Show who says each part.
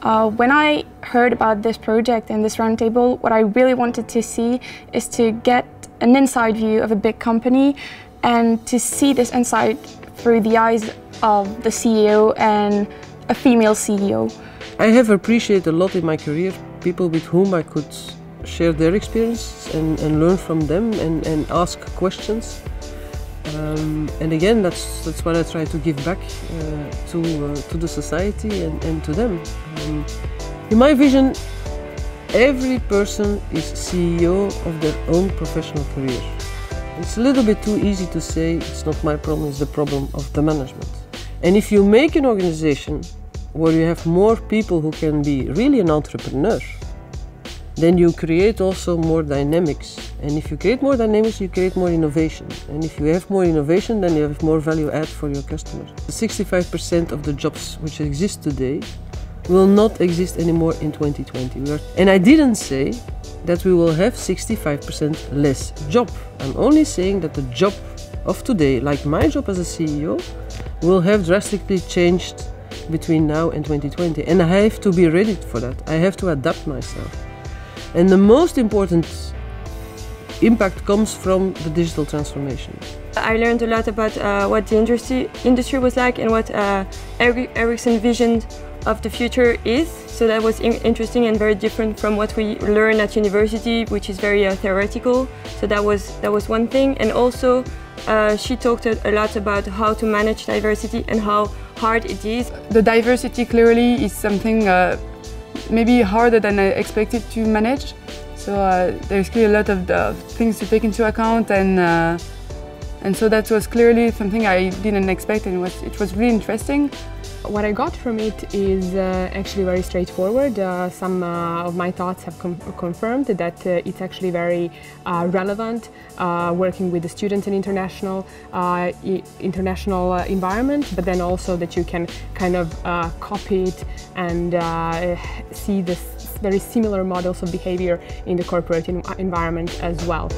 Speaker 1: When I heard about this project and this roundtable, what I really wanted to see is to get an inside view of a big company and to see this insight through the eyes of the CEO and a female CEO.
Speaker 2: I have appreciated a lot in my career people with whom I could share their experience and learn from them and ask questions. And again, that's what I try to give back to the society and to them. In my vision, every person is CEO of their own professional career. It's a little bit too easy to say it's not my problem, it's the problem of the management. And if you make an organization where you have more people who can be really an entrepreneur, then you create also more dynamics. And if you create more dynamics, you create more innovation. And if you have more innovation, then you have more value add for your customers. 65% of the jobs which exist today will not exist anymore in 2020. And I didn't say that we will have 65% less job. I'm only saying that the job of today, like my job as a CEO, will have drastically changed between now and 2020. And I have to be ready for that. I have to adapt myself. And the most important impact comes from the digital transformation.
Speaker 3: I learned a lot about what the industry was like and what Ericsson visioned of the future is. So that was interesting and very different from what we learn at university, which is very theoretical. So that was one thing. And also she talked a lot about how to manage diversity and how hard it is.
Speaker 4: The diversity clearly is something maybe harder than I expected to manage. So there's clearly a lot of things to take into account, and so that was clearly something I didn't expect, and it was really interesting.
Speaker 5: What I got from it is actually very straightforward. Some of my thoughts have confirmed that it's actually very relevant working with the students in international environment, but then also that you can kind of copy it and see this very similar models of behavior in the corporate environment as well.